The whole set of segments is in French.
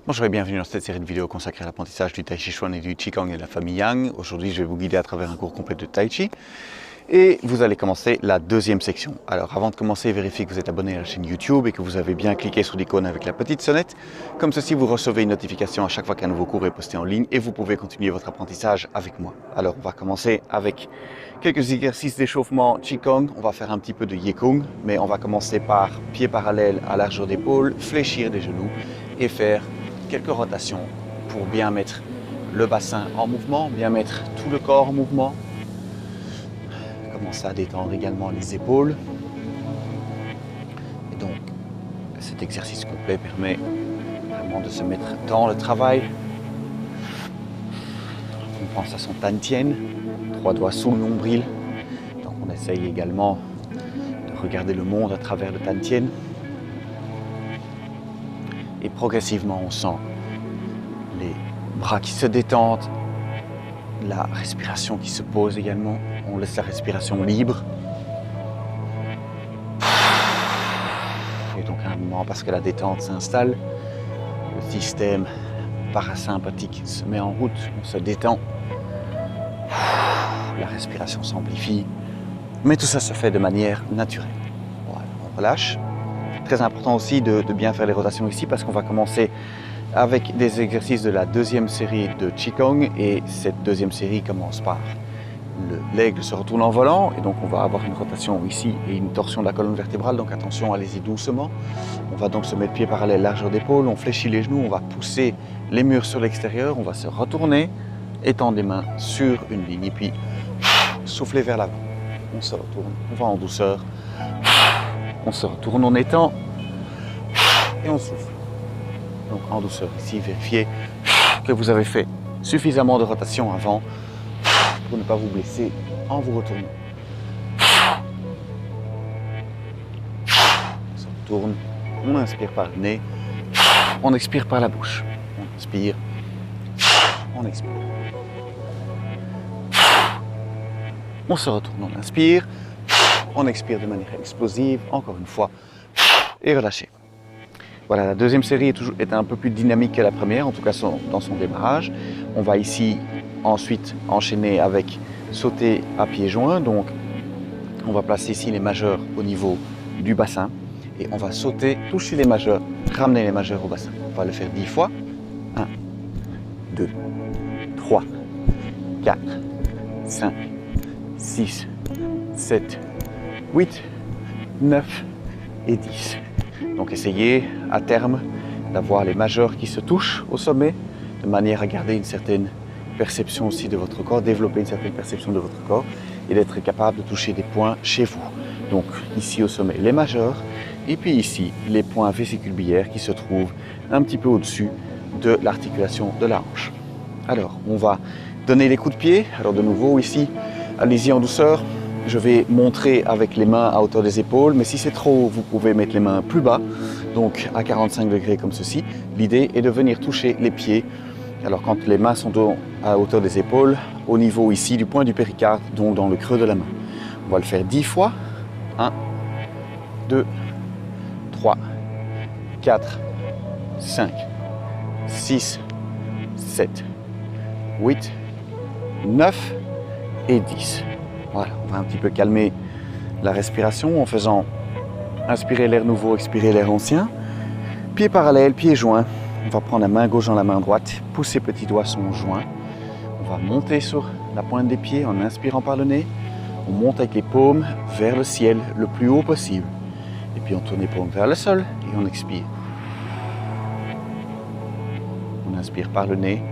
Bonjour et bienvenue dans cette série de vidéos consacrée à l'apprentissage du Tai Chi Chuan et du Qigong et de la famille Yang. Aujourd'hui, je vais vous guider à travers un cours complet de Tai Chi et vous allez commencer la deuxième section. Alors avant de commencer, vérifiez que vous êtes abonné à la chaîne YouTube et que vous avez bien cliqué sur l'icône avec la petite sonnette. Comme ceci, vous recevez une notification à chaque fois qu'un nouveau cours est posté en ligne et vous pouvez continuer votre apprentissage avec moi. Alors on va commencer avec quelques exercices d'échauffement Qigong. On va faire un petit peu de Yikung, mais on va commencer par pieds parallèles à largeur d'épaule, fléchir les genoux et faire quelques rotations pour bien mettre le bassin en mouvement, bien mettre tout le corps en mouvement. Commencez à détendre également les épaules. Et donc, cet exercice complet permet vraiment de se mettre dans le travail. On pense à son tan tien, 3 doigts sous le nombril. Donc on essaye également de regarder le monde à travers le tan tien. Et progressivement, on sent les bras qui se détendent, la respiration qui se pose également. On laisse la respiration libre. Et donc à un moment, parce que la détente s'installe, le système parasympathique se met en route, on se détend. La respiration s'amplifie. Mais tout ça se fait de manière naturelle. Voilà, on relâche. Très important aussi de bien faire les rotations ici parce qu'on va commencer avec des exercices de la deuxième série de Qigong et cette deuxième série commence par l'aigle se retourne en volant et donc on va avoir une rotation ici et une torsion de la colonne vertébrale, donc attention, allez-y doucement. On va donc se mettre pieds parallèles, largeur d'épaule, on fléchit les genoux, on va pousser les murs sur l'extérieur, on va se retourner, étendre les mains sur une ligne et puis souffler vers l'avant. On se retourne, on va en douceur, on se retourne, on étend et on souffle. Donc en douceur ici, vérifiez que vous avez fait suffisamment de rotation avant pour ne pas vous blesser en vous retournant. On se retourne, on inspire par le nez, on expire par la bouche. On inspire, on expire. On se retourne, on inspire, on expire de manière explosive, encore une fois, et relâchez. Voilà, la deuxième série est un peu plus dynamique que la première, en tout cas dans son démarrage. On va ici ensuite enchaîner avec sauter à pieds joints. Donc, on va placer ici les majeurs au niveau du bassin et on va sauter, toucher les majeurs, ramener les majeurs au bassin. On va le faire 10 fois. 1, 2, 3, 4, 5, 6, 7, 8, 9 et 10. Donc essayez à terme d'avoir les majeurs qui se touchent au sommet de manière à garder une certaine perception aussi de votre corps, développer une certaine perception de votre corps et d'être capable de toucher des points chez vous. Donc ici au sommet les majeurs et puis ici les points vésicule-biliaires qui se trouvent un petit peu au-dessus de l'articulation de la hanche. Alors on va donner les coups de pied. Alors de nouveau ici, allez-y en douceur. Je vais montrer avec les mains à hauteur des épaules, mais si c'est trop haut, vous pouvez mettre les mains plus bas, donc à 45 degrés comme ceci. L'idée est de venir toucher les pieds. Alors quand les mains sont à hauteur des épaules, au niveau ici du point du péricarde, donc dans le creux de la main. On va le faire 10 fois. 1, 2, 3, 4, 5, 6, 7, 8, 9 et 10. Voilà, on va un petit peu calmer la respiration en faisant inspirer l'air nouveau, expirer l'air ancien. Pieds parallèles, pieds joints. On va prendre la main gauche dans la main droite, pousser petits doigts sont joints. On va monter sur la pointe des pieds en inspirant par le nez. On monte avec les paumes vers le ciel le plus haut possible. Et puis on tourne les paumes vers le sol et on expire. On inspire par le nez.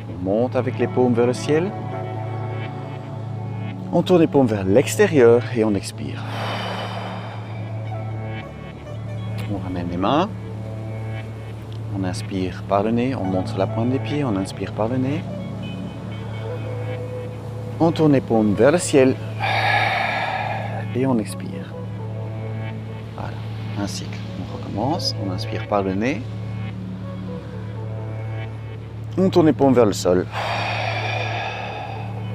On monte avec les paumes vers le ciel. On tourne les paumes vers l'extérieur et on expire. On ramène les mains. On inspire par le nez, on monte sur la pointe des pieds, on inspire par le nez. On tourne les paumes vers le ciel et on expire. Voilà, un cycle. On recommence, on inspire par le nez. On tourne les paumes vers le sol.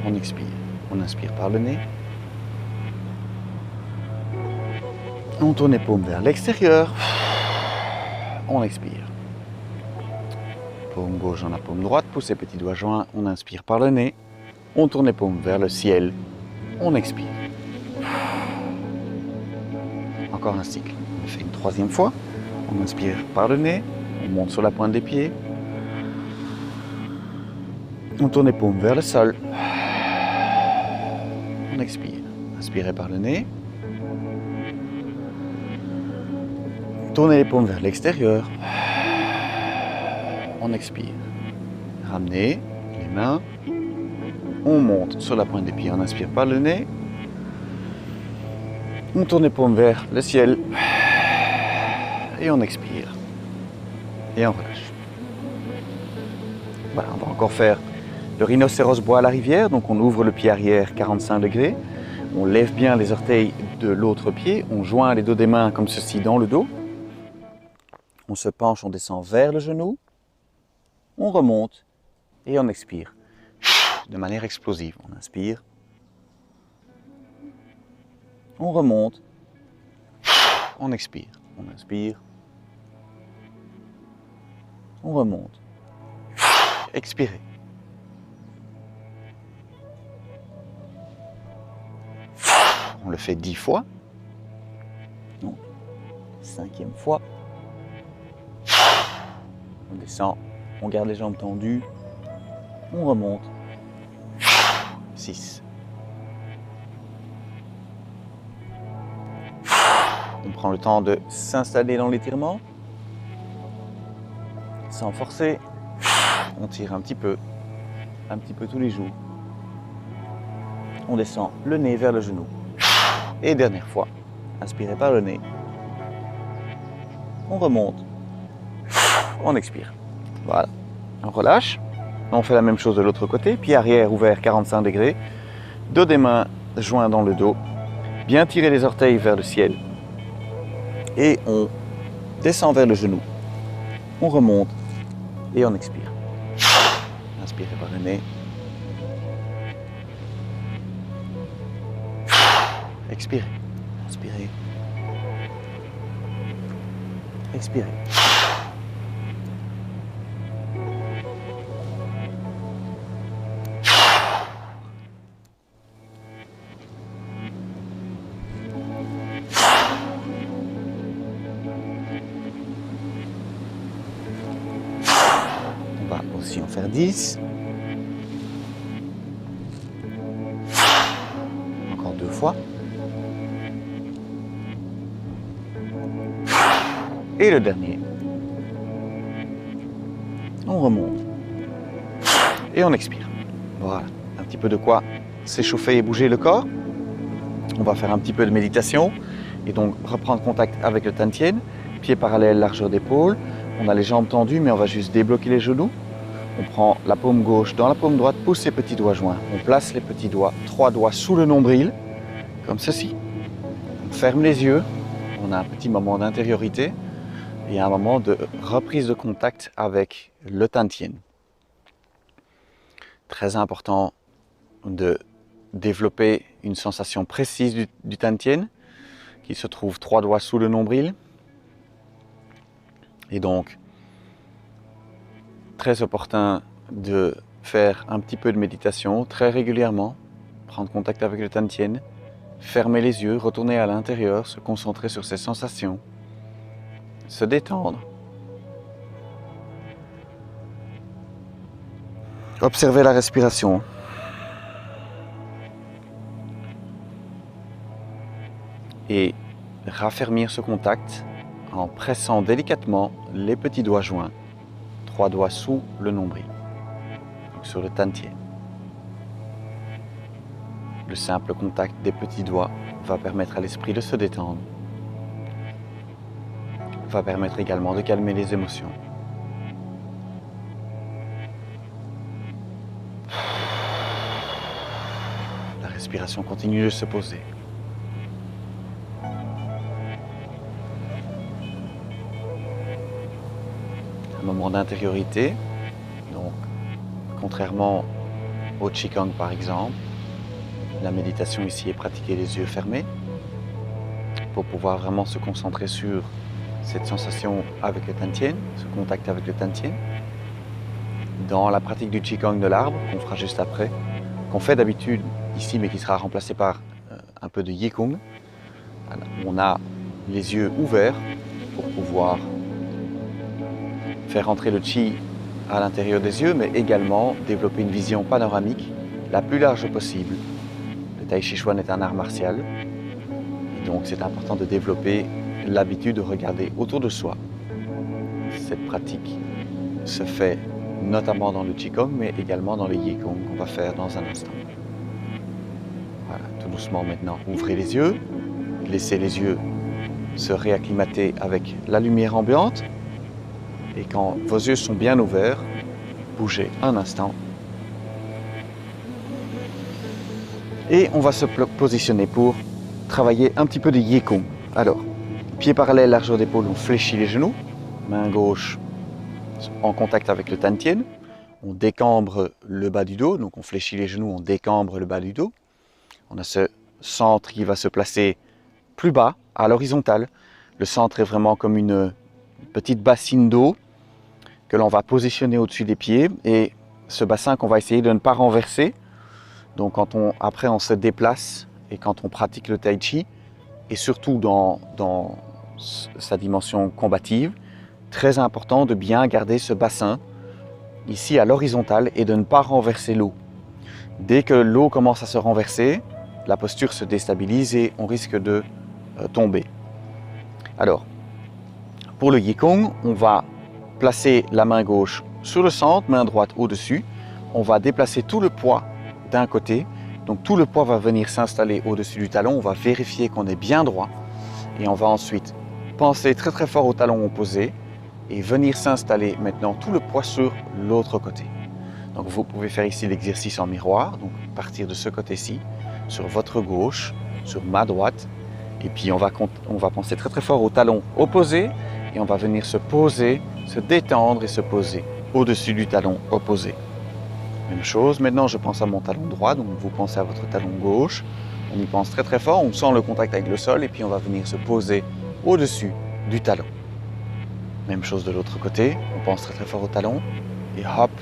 On expire. On inspire par le nez. On tourne les paumes vers l'extérieur. On expire. Paume gauche dans la paume droite, pousse les petits doigts joints, on inspire par le nez. On tourne les paumes vers le ciel, on expire. Encore un cycle. On le fait une troisième fois. On inspire par le nez, on monte sur la pointe des pieds. On tourne les paumes vers le sol. On expire. Inspirez par le nez. Tournez les paumes vers l'extérieur. On expire. Ramenez les mains. On monte sur la pointe des pieds. On inspire par le nez. On tourne les paumes vers le ciel. Et on expire. Et on relâche. Voilà, on va encore faire le rhinocéros bois à la rivière. Donc on ouvre le pied arrière 45 degrés. On lève bien les orteils de l'autre pied. On joint les dos des mains comme ceci dans le dos. On se penche, on descend vers le genou. On remonte et on expire de manière explosive. On inspire. On remonte. On expire. On inspire. On remonte. Expirez. On le fait 10 fois. Donc, 5e fois. On descend. On garde les jambes tendues. On remonte. 6. On prend le temps de s'installer dans l'étirement. Sans forcer. On tire un petit peu tous les jours. On descend le nez vers le genou. Et dernière fois, inspirez par le nez. On remonte. On expire. Voilà. On relâche. On fait la même chose de l'autre côté. Pied arrière ouvert 45 degrés. Dos des mains joints dans le dos. Bien tirer les orteils vers le ciel. Et on descend vers le genou. On remonte. Et on expire. Inspirez par le nez. Expirez. Inspirez. Expirez. On va aussi en faire 10. Encore 2 fois. Et le dernier. On remonte. Et on expire. Voilà. Un petit peu de quoi s'échauffer et bouger le corps. On va faire un petit peu de méditation. Et donc reprendre contact avec le Tantien. Pieds parallèles, largeur d'épaule. On a les jambes tendues, mais on va juste débloquer les genoux. On prend la paume gauche dans la paume droite, pousse les petits doigts joints. On place les petits doigts, 3 doigts sous le nombril, comme ceci. On ferme les yeux. On a un petit moment d'intériorité. Et un moment de reprise de contact avec le Tantien. Très important de développer une sensation précise du Tantien, qui se trouve 3 doigts sous le nombril. Et donc, très opportun de faire un petit peu de méditation très régulièrement, prendre contact avec le Tantien, fermer les yeux, retourner à l'intérieur, se concentrer sur ses sensations. Se détendre. Observez la respiration. Et raffermir ce contact en pressant délicatement les petits doigts joints, 3 doigts sous le nombril, donc sur le Tantien. Le simple contact des petits doigts va permettre à l'esprit de se détendre. Va permettre également de calmer les émotions. La respiration continue de se poser. Un moment d'intériorité. Donc, contrairement au Qigong par exemple, la méditation ici est pratiquée les yeux fermés pour pouvoir vraiment se concentrer sur cette sensation avec le Tantien, ce contact avec le Tantien. dans la pratique du Qigong de l'arbre, qu'on fera juste après, qu'on fait d'habitude ici, mais qui sera remplacé par un peu de Yikung. Voilà. On a les yeux ouverts pour pouvoir faire entrer le Qi à l'intérieur des yeux, mais également développer une vision panoramique la plus large possible. Le Tai Chi Chuan est un art martial, et donc c'est important de développer l'habitude de regarder autour de soi. Cette pratique se fait notamment dans le Qigong, mais également dans le Yikong qu'on va faire dans un instant. Voilà, tout doucement maintenant, ouvrez les yeux, laissez les yeux se réacclimater avec la lumière ambiante. Et quand vos yeux sont bien ouverts, bougez un instant. Et on va se positionner pour travailler un petit peu de Yikong. Alors, pieds parallèles, largeur d'épaule, on fléchit les genoux. Main gauche en contact avec le Tantien. On décambre le bas du dos, donc on fléchit les genoux, on décambre le bas du dos. On a ce centre qui va se placer plus bas, à l'horizontale. Le centre est vraiment comme une petite bassine d'eau que l'on va positionner au-dessus des pieds, et ce bassin qu'on va essayer de ne pas renverser. Donc après on se déplace, et quand on pratique le Tai Chi, et surtout dans sa dimension combative, très important de bien garder ce bassin ici à l'horizontale et de ne pas renverser l'eau. Dès que l'eau commence à se renverser, la posture se déstabilise et on risque de tomber. Alors, pour le Yikong, on va placer la main gauche sur le centre, main droite au-dessus. On va déplacer tout le poids d'un côté. Donc tout le poids va venir s'installer au-dessus du talon. On va vérifier qu'on est bien droit. Et on va ensuite penser très très fort au talon opposé et venir s'installer maintenant tout le poids sur l'autre côté. Donc vous pouvez faire ici l'exercice en miroir. Donc partir de ce côté-ci, sur votre gauche, sur ma droite. Et puis on va penser très très fort au talon opposé. Et on va venir se poser, se détendre et se poser au-dessus du talon opposé. Même chose, maintenant je pense à mon talon droit, donc vous pensez à votre talon gauche. On y pense très très fort, on sent le contact avec le sol et puis on va venir se poser au-dessus du talon. Même chose de l'autre côté, on pense très très fort au talon et hop,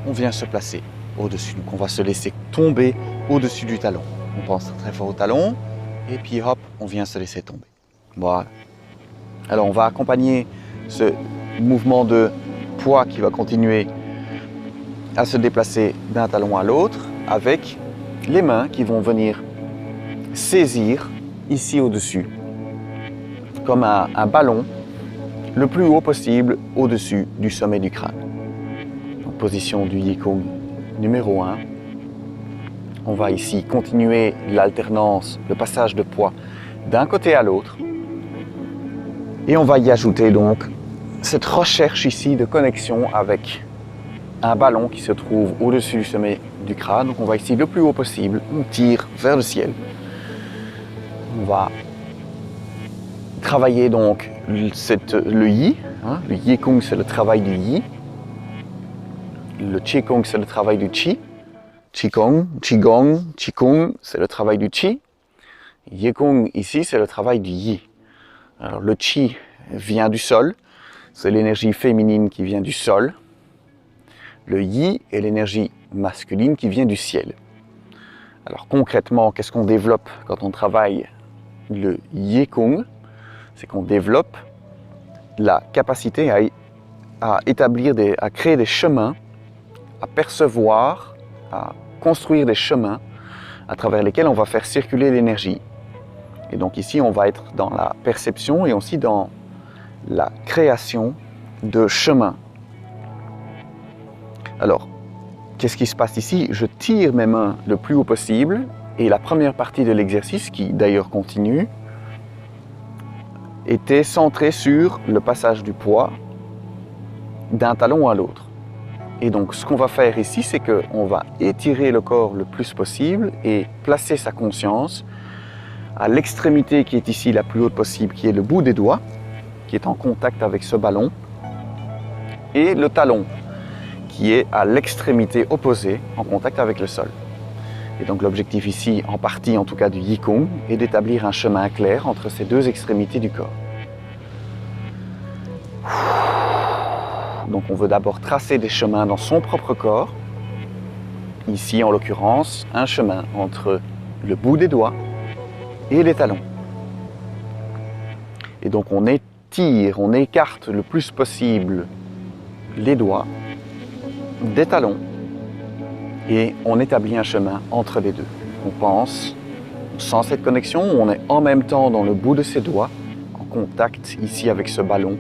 on vient se placer au-dessus. Donc on va se laisser tomber au-dessus du talon. On pense très très fort au talon et puis hop, on vient se laisser tomber. Voilà. Alors on va accompagner ce mouvement de poids qui va continuer à se déplacer d'un talon à l'autre avec les mains qui vont venir saisir ici au-dessus comme un ballon le plus haut possible au-dessus du sommet du crâne. En position du Yikong numéro 1. On va ici continuer l'alternance, le passage de poids d'un côté à l'autre. Et on va y ajouter donc cette recherche ici de connexion avec un ballon qui se trouve au-dessus du sommet du crâne. Donc on va ici le plus haut possible, on tire vers le ciel. On va travailler donc le Yi. Le Yikong c'est le travail du Yi. Le Qigong c'est le travail du Qi. Qigong, Qigong, Qigong c'est le travail du Qi. Yikong ici c'est le travail du Yi. Alors le Qi vient du sol, c'est l'énergie féminine qui vient du sol. Le Yi est l'énergie masculine qui vient du ciel. Alors concrètement, qu'est-ce qu'on développe quand on travaille le Yikong? C'est qu'on développe la capacité à créer des chemins, à percevoir, à construire des chemins à travers lesquels on va faire circuler l'énergie. Et donc ici, on va être dans la perception et aussi dans la création de chemins. Alors, qu'est-ce qui se passe ici? Je tire mes mains le plus haut possible et la première partie de l'exercice, qui d'ailleurs continue, était centrée sur le passage du poids d'un talon à l'autre. Et donc, ce qu'on va faire ici, c'est qu'on va étirer le corps le plus possible et placer sa conscience à l'extrémité qui est ici la plus haute possible, qui est le bout des doigts, qui est en contact avec ce ballon, et le talon, qui est à l'extrémité opposée, en contact avec le sol. Et donc l'objectif ici, en partie en tout cas du Yikong, est d'établir un chemin clair entre ces deux extrémités du corps. Donc on veut d'abord tracer des chemins dans son propre corps. Ici, en l'occurrence, un chemin entre le bout des doigts et les talons. Et donc on étire, on écarte le plus possible les doigts des talons et on établit un chemin entre les deux. On pense, on sent cette connexion, on est en même temps dans le bout de ses doigts, en contact ici avec ce ballon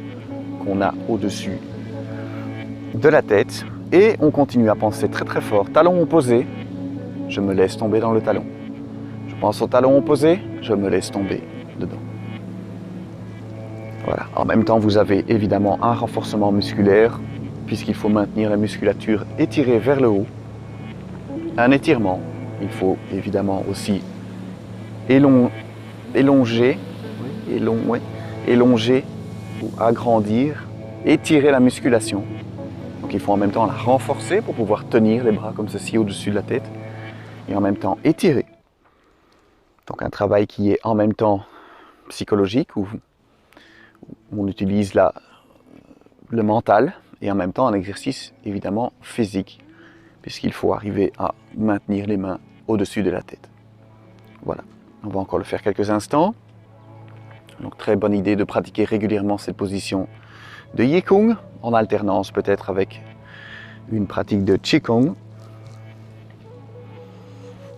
qu'on a au-dessus de la tête. Et on continue à penser très très fort. Talon opposé, je me laisse tomber dans le talon. Je pense au talon opposé, je me laisse tomber dedans. Voilà. En même temps, vous avez évidemment un renforcement musculaire, puisqu'il faut maintenir la musculature étirée vers le haut. Un étirement. Il faut évidemment aussi élonger ou agrandir, étirer la musculation. Donc il faut en même temps la renforcer pour pouvoir tenir les bras comme ceci au-dessus de la tête et en même temps étirer. Donc un travail qui est en même temps psychologique où on utilise le mental et en même temps un exercice évidemment physique puisqu'il faut arriver à maintenir les mains au-dessus de la tête. Voilà, on va encore le faire quelques instants. Donc très bonne idée de pratiquer régulièrement cette position de Yikung, en alternance peut-être avec une pratique de Qigong.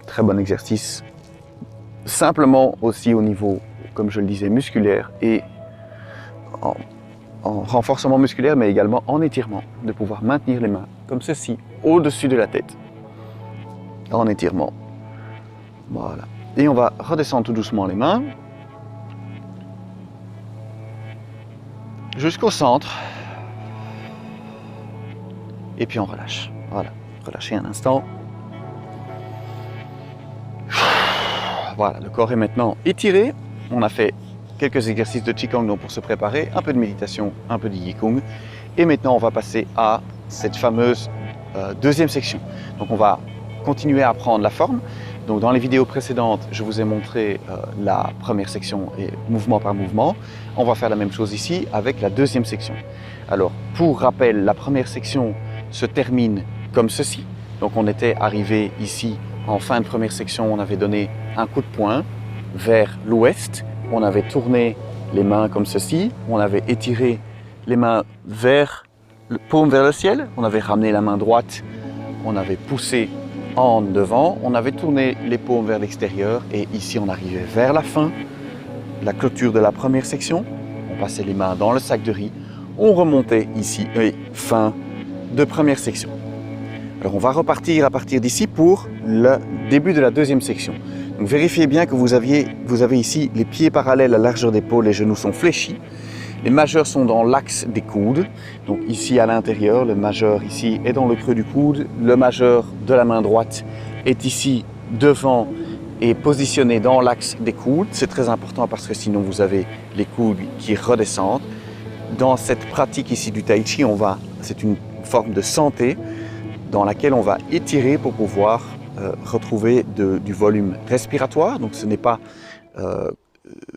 Très bon exercice, simplement aussi au niveau, comme je le disais, musculaire et en renforcement musculaire, mais également en étirement, de pouvoir maintenir les mains comme ceci, au-dessus de la tête, en étirement. Voilà. Et on va redescendre tout doucement les mains jusqu'au centre. Et puis on relâche. Voilà, relâchez un instant. Voilà, le corps est maintenant étiré. On a fait quelques exercices de Qigong donc pour se préparer, un peu de méditation, un peu de Yikung. Et maintenant, on va passer à cette fameuse deuxième section. Donc on va continuer à prendre la forme. Donc dans les vidéos précédentes, je vous ai montré la première section et mouvement par mouvement. On va faire la même chose ici avec la deuxième section. Alors, pour rappel, la première section se termine comme ceci. Donc on était arrivé ici en fin de première section, on avait donné un coup de poing vers l'ouest. On avait tourné les mains comme ceci. On avait étiré les mains paume vers le ciel. On avait ramené la main droite. On avait poussé en devant, on avait tourné les paumes vers l'extérieur et ici on arrivait vers la fin, la clôture de la première section. On passait les mains dans le sac de riz, on remontait ici et fin de première section. Alors on va repartir à partir d'ici pour le début de la deuxième section. Donc vérifiez bien que vous avez ici les pieds parallèles à la largeur d'épaule, les genoux sont fléchis. Les majeurs sont dans l'axe des coudes, donc ici à l'intérieur, le majeur ici est dans le creux du coude, le majeur de la main droite est ici devant et positionné dans l'axe des coudes. C'est très important parce que sinon vous avez les coudes qui redescendent. Dans cette pratique ici du Tai Chi, c'est une forme de santé dans laquelle on va étirer pour pouvoir retrouver du volume respiratoire. Donc ce n'est pas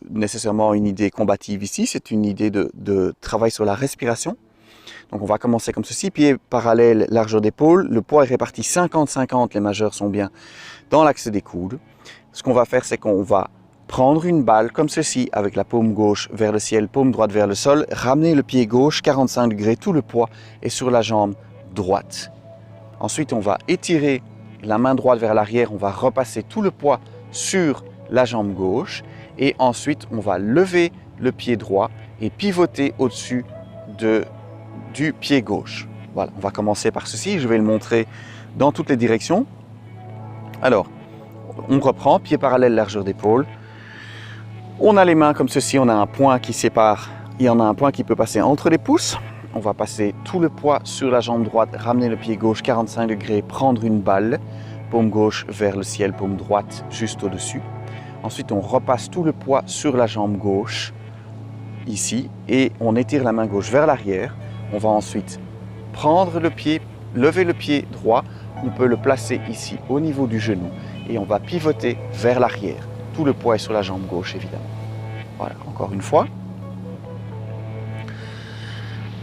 nécessairement une idée combative ici, c'est une idée de travail sur la respiration. Donc on va commencer comme ceci, pieds parallèles, largeur d'épaule, le poids est réparti 50-50, les majeurs sont bien dans l'axe des coudes. Ce qu'on va faire, c'est qu'on va prendre une balle comme ceci, avec la paume gauche vers le ciel, paume droite vers le sol, ramener le pied gauche 45 degrés, tout le poids est sur la jambe droite. Ensuite on va étirer la main droite vers l'arrière, on va repasser tout le poids sur la jambe gauche. Et ensuite, on va lever le pied droit et pivoter au-dessus du pied gauche. Voilà, on va commencer par ceci. Je vais le montrer dans toutes les directions. Alors, on reprend, pied parallèle, largeur d'épaule. On a les mains comme ceci, on a un point qui sépare. Il y en a un point qui peut passer entre les pouces. On va passer tout le poids sur la jambe droite, ramener le pied gauche 45 degrés, prendre une balle. Paume gauche vers le ciel, paume droite juste au-dessus. Ensuite, on repasse tout le poids sur la jambe gauche, ici, et on étire la main gauche vers l'arrière. On va ensuite prendre le pied, lever le pied droit. On peut le placer ici, au niveau du genou, et on va pivoter vers l'arrière. Tout le poids est sur la jambe gauche, évidemment. Voilà, encore une fois.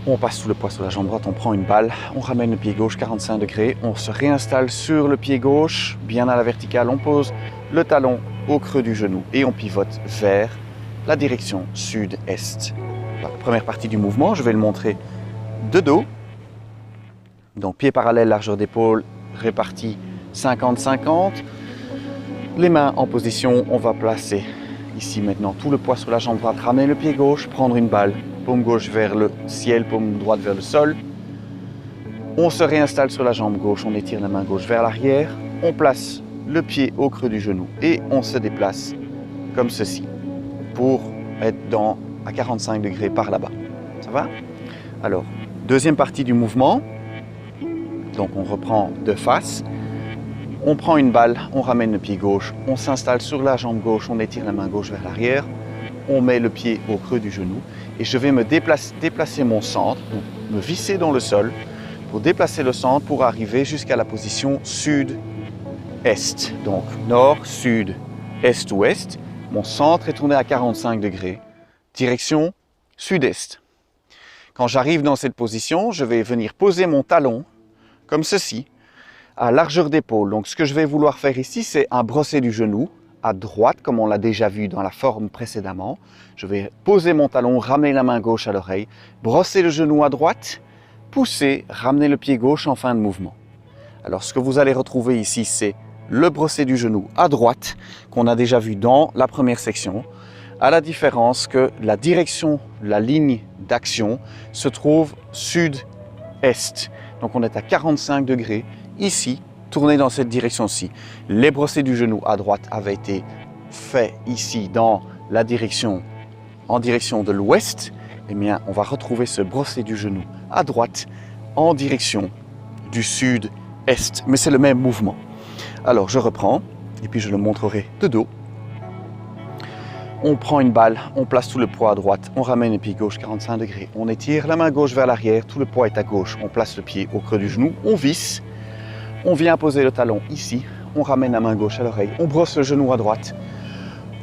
On passe tout le poids sur la jambe droite, on prend une balle, on ramène le pied gauche 45 degrés, on se réinstalle sur le pied gauche, bien à la verticale, on pose le talon au creux du genou et on pivote vers la direction sud-est. La première partie du mouvement, je vais le montrer de dos. Donc pied parallèle, largeur d'épaule, réparti 50-50. Les mains en position, on va placer ici maintenant tout le poids sur la jambe droite, ramener le pied gauche, prendre une balle, paume gauche vers le ciel, paume droite vers le sol. On se réinstalle sur la jambe gauche, on étire la main gauche vers l'arrière, on place le pied au creux du genou et on se déplace comme ceci pour être à 45 degrés par là-bas. Ça va? Alors, deuxième partie du mouvement. Donc on reprend de face. On prend une balle, on ramène le pied gauche, on s'installe sur la jambe gauche, on étire la main gauche vers l'arrière, on met le pied au creux du genou et je vais me déplacer mon centre, donc me visser dans le sol pour déplacer le centre pour arriver jusqu'à la position sud-est. Donc nord, sud, est, ouest. Mon centre est tourné à 45 degrés, direction sud-est. Quand j'arrive dans cette position, je vais venir poser mon talon comme ceci, à largeur d'épaule. Donc ce que je vais vouloir faire ici, c'est un brosser du genou à droite, comme on l'a déjà vu dans la forme précédemment. Je vais poser mon talon, ramener la main gauche à l'oreille, brosser le genou à droite, pousser, ramener le pied gauche en fin de mouvement. Alors ce que vous allez retrouver ici, c'est le brosser du genou à droite, qu'on a déjà vu dans la première section, à la différence que la direction, la ligne d'action se trouve sud-est. Donc on est à 45 degrés. Ici, tourner dans cette direction-ci. Les brossés du genou à droite avaient été faits ici dans la direction, en direction de l'ouest. Eh bien, on va retrouver ce brossé du genou à droite en direction du sud-est. Mais c'est le même mouvement. Alors, je reprends et puis je le montrerai de dos. On prend une balle, on place tout le poids à droite, on ramène le pied gauche 45 degrés. On étire la main gauche vers l'arrière, tout le poids est à gauche. On place le pied au creux du genou, on visse. On vient poser le talon ici, on ramène la main gauche à l'oreille, on brosse le genou à droite,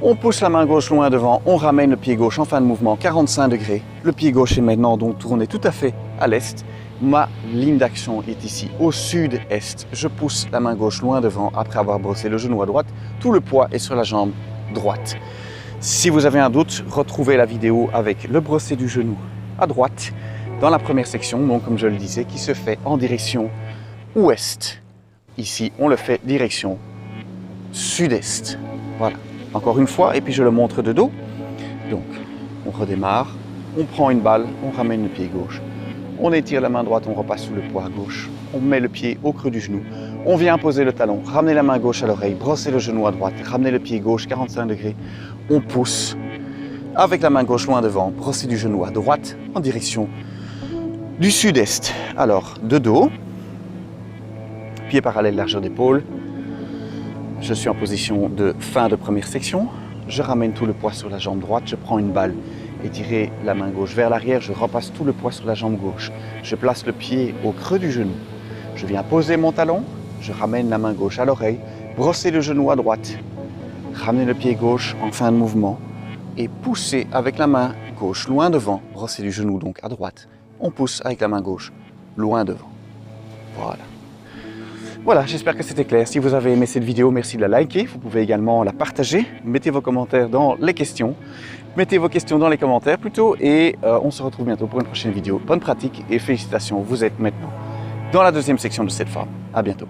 on pousse la main gauche loin devant, on ramène le pied gauche en fin de mouvement, 45 degrés. Le pied gauche est maintenant donc tourné tout à fait à l'est. Ma ligne d'action est ici, au sud-est. Je pousse la main gauche loin devant après avoir brossé le genou à droite. Tout le poids est sur la jambe droite. Si vous avez un doute, retrouvez la vidéo avec le brossé du genou à droite dans la première section, donc comme je le disais, qui se fait en direction ouest. Ici, on le fait direction sud-est. Voilà. Encore une fois, et puis je le montre de dos. Donc, on redémarre, on prend une balle, on ramène le pied gauche. On étire la main droite, on repasse sous le poids à gauche. On met le pied au creux du genou. On vient poser le talon, ramener la main gauche à l'oreille, brosser le genou à droite, ramener le pied gauche 45 degrés. On pousse avec la main gauche loin devant, brosser du genou à droite en direction du sud-est. Alors, de dos. Pied parallèle, largeur d'épaule. Je suis en position de fin de première section. Je ramène tout le poids sur la jambe droite. Je prends une balle, étirer la main gauche vers l'arrière. Je repasse tout le poids sur la jambe gauche. Je place le pied au creux du genou. Je viens poser mon talon. Je ramène la main gauche à l'oreille. Brosser le genou à droite. Ramener le pied gauche en fin de mouvement. Et pousser avec la main gauche loin devant. Brosser du genou donc à droite. On pousse avec la main gauche loin devant. Voilà. Voilà, j'espère que c'était clair. Si vous avez aimé cette vidéo, merci de la liker. Vous pouvez également la partager. Mettez vos commentaires dans les questions. Mettez vos questions dans les commentaires plutôt. Et on se retrouve bientôt pour une prochaine vidéo. Bonne pratique et félicitations, vous êtes maintenant dans la deuxième section de cette forme. À bientôt.